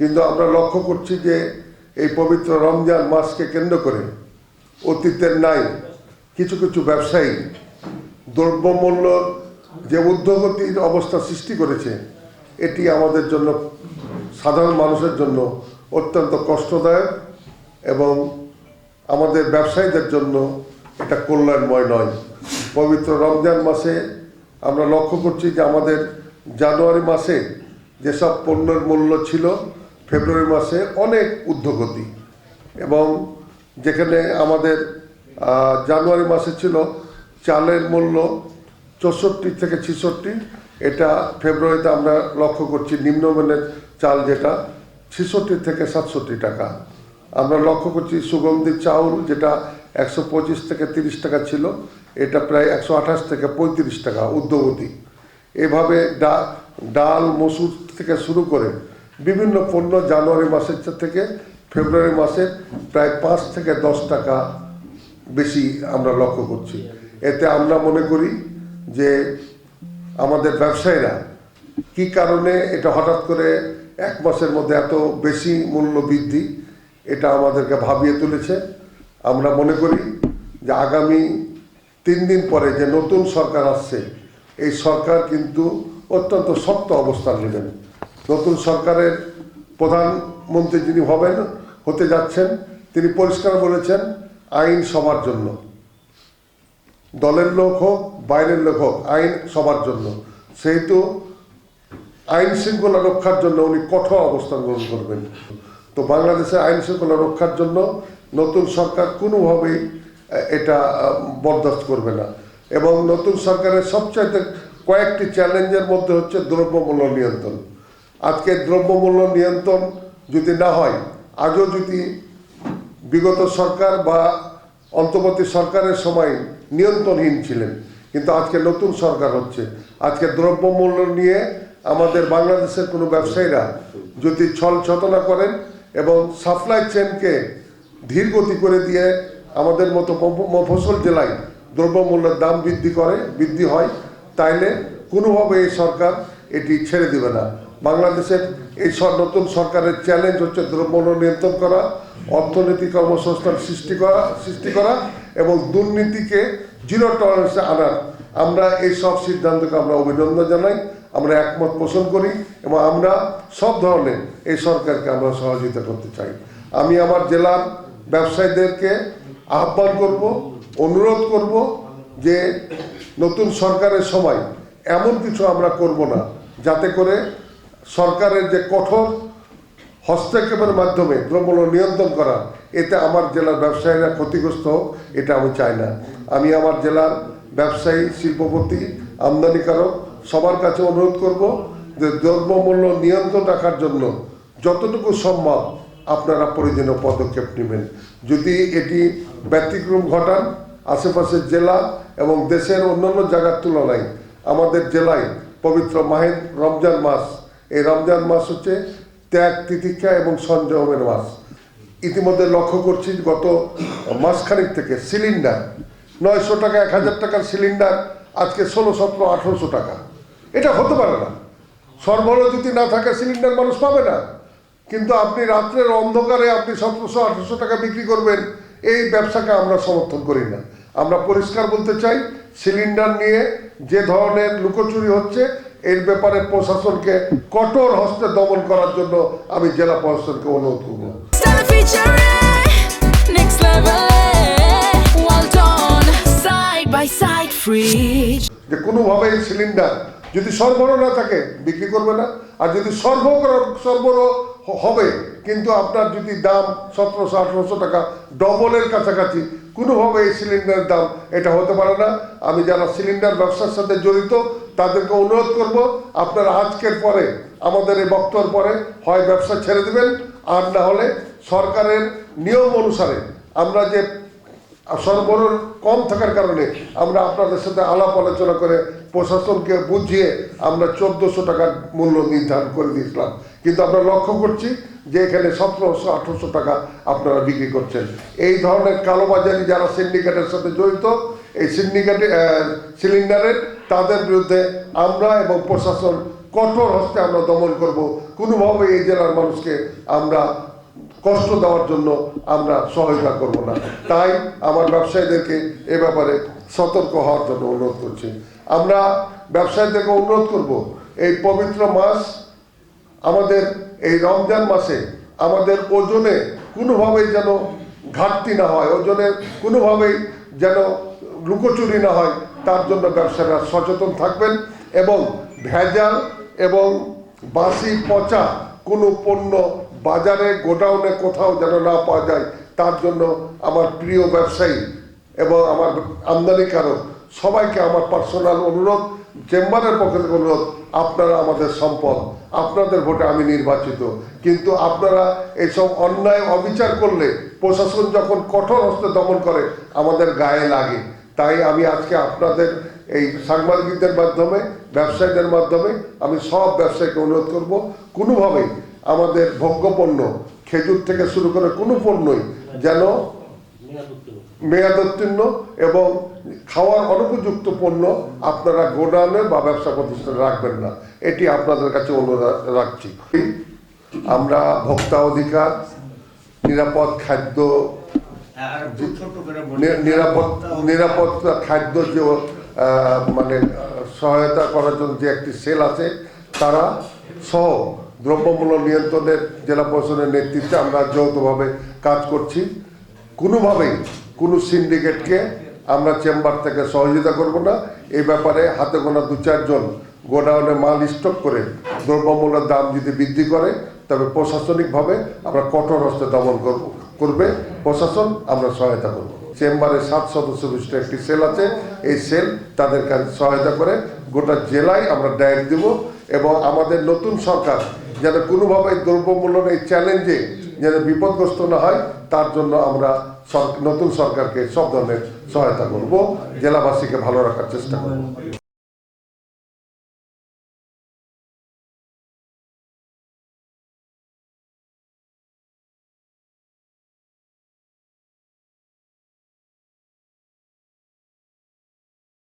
কিন্তু আমরা লক্ষ্য করছি যে এই পবিত্র রমজান মাসকে কেন্দ্র করে অতীতের নাই কিছু কিছু ব্যবসায়ী দ্রব্যমূল্য যে ঊর্ধ্বগতির অবস্থা সৃষ্টি করেছে, এটি আমাদের জন্য, সাধারণ মানুষের জন্য অত্যন্ত কষ্টদায়ক এবং আমাদের ব্যবসায়ীদের জন্য এটা কল্যাণময় নয়। পবিত্র রমজান মাসে আমরা লক্ষ্য করছি যে আমাদের জানুয়ারি মাসে যেসব পণ্যের মূল্য ছিল, ফেব্রুয়ারি মাসে অনেক ঊর্ধ্বগতি, এবং যেখানে আমাদের জানুয়ারি মাসে ছিল চালের মূল্য 64 থেকে 66, এটা ফেব্রুয়ারিতে আমরা লক্ষ্য করছি নিম্নমানের চাল যেটা 66 থেকে 67 টাকা। আমরা লক্ষ্য করছি সুগন্ধি চাউল যেটা 125 থেকে 30 টাকা ছিল, এটা প্রায় 128 থেকে 35 টাকা ঊর্ধ্বগতি। এভাবে ডাল মসুর থেকে শুরু করে বিভিন্ন পণ্য জানুয়ারি মাসের থেকে ফেব্রুয়ারি মাসে প্রায় 5 থেকে 10 টাকা বেশি আমরা লক্ষ্য করছি। এতে আমরা মনে করি যে আমাদের ব্যবসায়ীরা কি কারণে এটা হঠাৎ করে এক মাসের মধ্যে এত বেশি মূল্য বৃদ্ধি, এটা আমাদেরকে ভাবিয়ে তুলেছে। আমরা মনে করি যে আগামী 3 দিন পরে যে নতুন সরকার আসছে, এই সরকার কিন্তু অত্যন্ত শক্ত অবস্থান নেবেন। নতুন সরকারের প্রধানমন্ত্রী যিনি হতে যাচ্ছেন, তিনি পরিষ্কার বলেছেন আইন সবার জন্য, দলের লোক হোক বাইরের লোক হোক, আইন সবার জন্য। সেহেতু আইন শৃঙ্খলা রক্ষার জন্য উনি কঠোর অবস্থান গ্রহণ করবেন। তো বাংলাদেশের আইন শৃঙ্খলা রক্ষার জন্য নতুন সরকার কোনোভাবেই এটা বরদাস্ত করবে না। এবং নতুন সরকারের সবচাইতে কয়েকটি চ্যালেঞ্জের মধ্যে হচ্ছে দ্রব্যমূল্য নিয়ন্ত্রণ। আজকে দ্রব্যমূল্য নিয়ন্ত্রণ যদি না হয়, আজও যদি বিগত সরকার বা অন্তর্বর্তী সরকারের সময় নিয়ন্ত্রণহীন ছিলেন, কিন্তু আজকে নতুন সরকার হচ্ছে, আজকে দ্রব্যমূল্য নিয়ে আমাদের বাংলাদেশের কোনো ব্যবসায়ীরা যদি ছলছলনা করেন এবং সাপ্লাই চেনকে ধীর গতি করে দিয়ে আমাদের মতো মফস্বল জেলায় দ্রব্যমূল্যের দাম বৃদ্ধি হয়, তাইলে কোনোভাবে এই সরকার এটি ছেড়ে দেবে না। বাংলাদেশের এই নতুন সরকারের চ্যালেঞ্জ হচ্ছে দ্রব্যমূল্য নিয়ন্ত্রণ করা, অর্থনৈতিক কর্মসংস্থান সৃষ্টি করা এবং দুর্নীতিকে জিরো টলারেন্সে আনার। আমরা এই সব সিদ্ধান্তকে আমরা অভিনন্দন জানাই, আমরা একমত পোষণ করি এবং আমরা সব ধরনের এই সরকারকে আমরা সহযোগিতা করতে চাই। আমি আমার জেলার ব্যবসায়ীদেরকে আহ্বান করব, অনুরোধ করব যে নতুন সরকারের সময় এমন কিছু আমরা করব না যাতে করে সরকারের যে কঠোর হস্তক্ষেপের মাধ্যমে দ্রব্যমূল্য নিয়ন্ত্রণ করা, এতে আমার জেলার ব্যবসায়ীরা ক্ষতিগ্রস্ত হোক, এটা আমি চাই না। আমি আমার জেলার ব্যবসায়ী, শিল্পপতি, আমদানিকারক সবার কাছে অনুরোধ করব যে দ্রব্যমূল্য নিয়ন্ত্রণ রাখার জন্য যতটুকু সম্ভব আপনারা প্রয়োজনীয় পদক্ষেপ নেবেন। যদি এটি ব্যতিক্রম ঘটান, আশেপাশের জেলা এবং দেশের অন্যান্য জায়গার তুলনায় আমাদের জেলায় পবিত্র মাহে রমজান মাস, এই রমজান মাস হচ্ছে ত্যাগ, তিতিক্ষা এবং সংযমের মাস। ইতিমধ্যে লক্ষ্য করছি গত মাসখানেক থেকে সিলিন্ডার 900 টাকা, 1000 টাকার সিলিন্ডার আজকে 1600, 1700, 1800 টাকা। এটা হতে পারে না। সরবরাহ যদি না থাকে সিলিন্ডার মানুষ পাবে না, কিন্তু আপনি রাত্রের অন্ধকারে আপনি 1700, 1800 টাকা বিক্রি করবেন, এই ব্যবসাকে আমরা সমর্থন করি না। আমরা পরিষ্কার বলতে চাই, সিলিন্ডার নিয়ে যে ধরনের লুকোচুরি হচ্ছে, এর ব্যাপারে প্রশাসনকে কঠোর হস্তে দমন করার জন্য আমি জেলা প্রশাসনকে অনুরোধ করব। যে কোনোভাবে সিলিন্ডার যদি সরবরাহ না থাকে বিক্রি করবে না, আর যদি সরবরাহ হবে কিন্তু আপনার যদি দাম 1700, 1800 টাকা ডবলের কাছাকাছি, কোনোভাবে এই সিলিন্ডারের দাম এটা হতে পারে না। আমি যারা সিলিন্ডার ব্যবসার সাথে জড়িত তাদেরকে অনুরোধ করব, আপনারা আজকের পরে আমাদের এই বক্তব্যের পরে হয় ব্যবসা ছেড়ে দেবেন, আর না হলে সরকারের নিয়ম অনুসারে আমরা যে সরবরাহ কম থাকার কারণে আমরা আপনাদের সাথে আলাপ আলোচনা করে প্রশাসনকে বুঝিয়ে আমরা 1400 টাকার মূল্য নির্ধারণ করে দিয়েছিলাম, কিন্তু আমরা লক্ষ্য করছি যে এখানে 1700, 1800 টাকা আপনারা বিক্রি করছেন। এই ধরনের কালোবাজারি যারা সিন্ডিকেটের সাথে জড়িত, এই সিন্ডিকেটে সিলিন্ডারের, তাদের বিরুদ্ধে আমরা এবং প্রশাসন কঠোর হস্তে আমরা দমন করব। কোনোভাবে এই জেলার মানুষকে আমরা কষ্ট দেওয়ার জন্য আমরা সহায়তা করব না। তাই আমার ব্যবসায়ীদেরকে এ ব্যাপারে সতর্ক হওয়ার জন্য অনুরোধ করছি। আমরা ব্যবসায়ীদেরকে অনুরোধ করব, এই পবিত্র মাস, আমাদের এই রমজান মাসে আমাদের ওজনে কোনোভাবেই যেন ঘাটতি না হয়, ওজনের কোনোভাবেই যেন লুকোচুরি না হয়, তার জন্য ব্যবসায়ীরা সচেতন থাকবেন এবং ভেজাল এবং বাসি পচা কোনো পণ্য বাজারে গোডাউনে কোথাও যেন না পাওয়া যায়, তার জন্য আমার প্রিয় ব্যবসায়ী এবং আমার আমদানিকারক সবাইকে আমার পার্সোনাল অনুরোধ, চেম্বারের পক্ষ থেকে অনুরোধ, আপনারা আমাদের সম্পদ, আপনাদের ভোটে আমি নির্বাচিত, কিন্তু আপনারা এইসব অন্যায় অবিচার করলে প্রশাসন যখন কঠোর হস্তে দমন করে আমাদের গায়ে লাগে। তাই আমি আজকে আপনাদের এই সাংবাদিকদের মাধ্যমে, ব্যবসায়ীদের মাধ্যমে আমি সব ব্যবসায়ীকে অনুরোধ করব, কোনোভাবেই আমাদের ভোগ্যপণ্য খেজুর থেকে শুরু করে কোনো পণ্যই যেন মেয়াদোত্তীর্ণ এবং খাওয়ার অনুপযুক্ত পণ্য আপনারা গোডাউনে বা ব্যবসা প্রতিষ্ঠানে রাখবেন না, এটি আপনাদের কাছে অনুরোধ রাখছি। আমরা ভোক্তা অধিকার, নিরাপদ খাদ্য, নিরাপত্তা খাদ্য যে মানে সহায়তা করার জন্য যে একটি সেল আছে, তারা সহ দ্রব্যমূল্য নিয়ন্ত্রণের জেলা প্রশাসনের নেতৃত্বে আমরা যৌথভাবে কাজ করছি। কোনোভাবেই কোনো সিন্ডিকেটকে আমরা চেম্বার থেকে সহযোগিতা করব না। এই ব্যাপারে হাতে গোনা 2-4 জন গোডাউনে মাল স্টক করে দ্রব্যমূল্যের দাম যদি বৃদ্ধি করে, তবে প্রশাসনিকভাবে আমরা কঠোর হস্তে দমন করবে প্রশাসন, আমরা সহায়তা করব। চেম্বারে 7 সদস্য বিশিষ্ট একটি সেল আছে, এই সেল তাদের কাছে সহায়তা করে গোটা জেলায় আমরা ডায়েরি দেব এবং আমাদের নতুন সরকার যেন কোনোভাবে দ্রব্যমূল্যের এই চ্যালেঞ্জে যেন বিপদগ্রস্ত না হয়, তার জন্য আমরা নতুন সরকারকে সব ধরনের সহায়তা করব, জেলাবাসীকে ভালো রাখার চেষ্টা করব।